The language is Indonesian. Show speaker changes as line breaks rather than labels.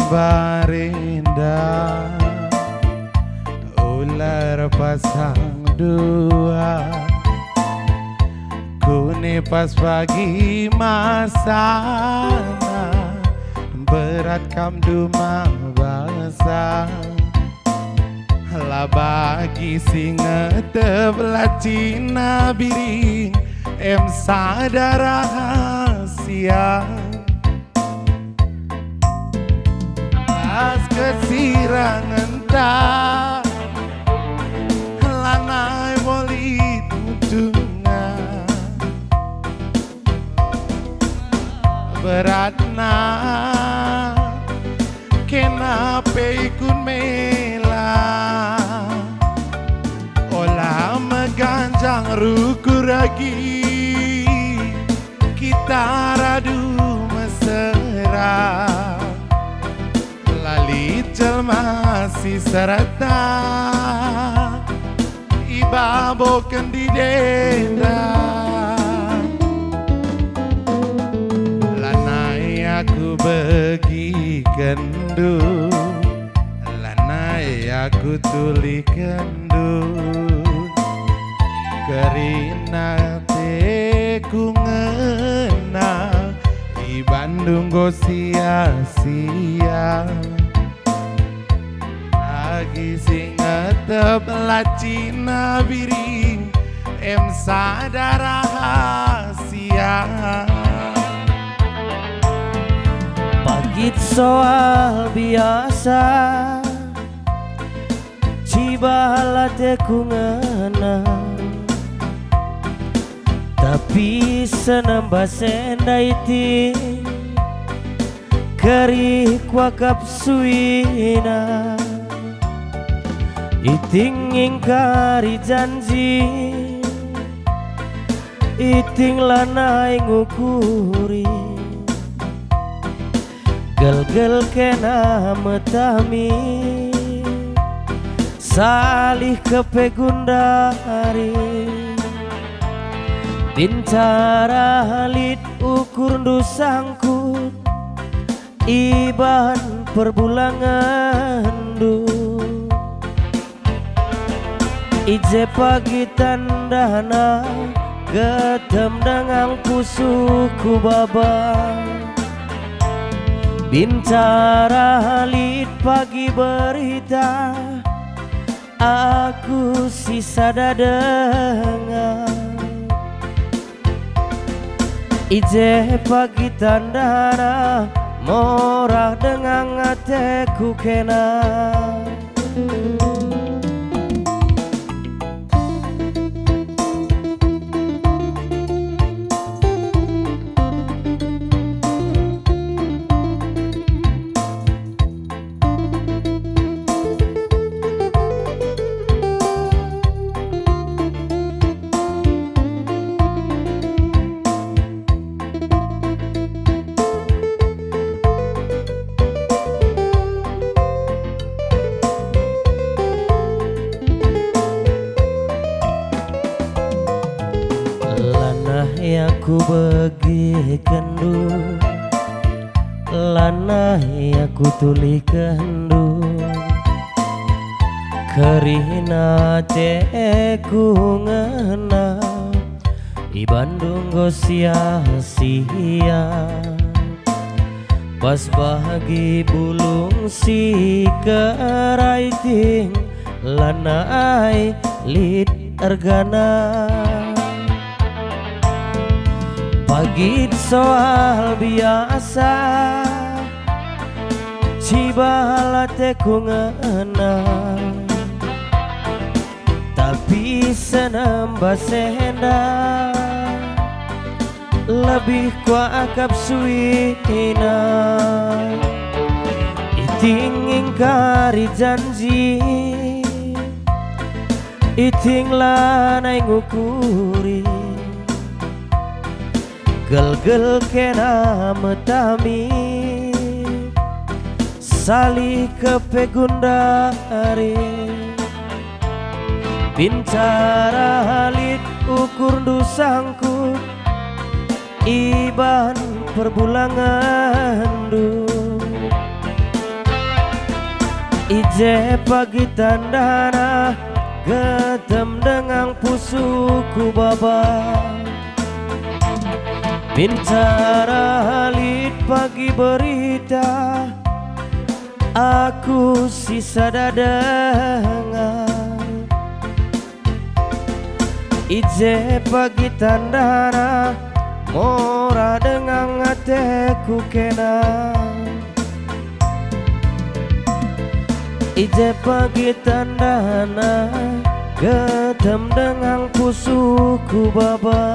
barinda ular pasang dua kune pas pagi masana berat kam duma basah lah bagi singa tebelah Cina biring em sadar rahasia as kesirangan tak lanai bolit mutunga beratna kenapa ikut mela olah meganjang ruku ragi kita radu mesra lali jelma si serta iba boken di denda lanai aku bagi kendu lanai aku tuli kendu kerina teku ngena di Bandung go sia-sia lagi singa tebelah Cina biring em sadar rahasia
pagit soal biasa cibahala teku ngena tapi senambah sendaiti keri kuakap suina iting ingkari janji iting lanai ngukuri gel-gel kena metami salih kepegundari bincara halit ukur dusangkut iban perbulangan du ije pagi tandana getem dengan pusuku babang bincara halit pagi berita aku sisa dadengan ije pagi tandana morah dengan ateku kena aku bagi kendu lanah aku tuli kendu kerina teku ngena di Bandung go sia-sia pas bagi bulung si keraiting lanai lid ergana pagi soal biasa cibahala teku ngena tapi senambah senda lebih kuakap suina iting ingkari janji iting lanai ngukuri gel-gel kena metami salih kepegundari bincara halit ukur dusangku iban perbulangan du Ije pagi tandana getem dengan pusuku baba. Bintara halit pagi berita, aku sisa dadengan. Ije pagi tandana mora dengan hatiku kena. Ije pagi tandana getem dengan pusuku baba.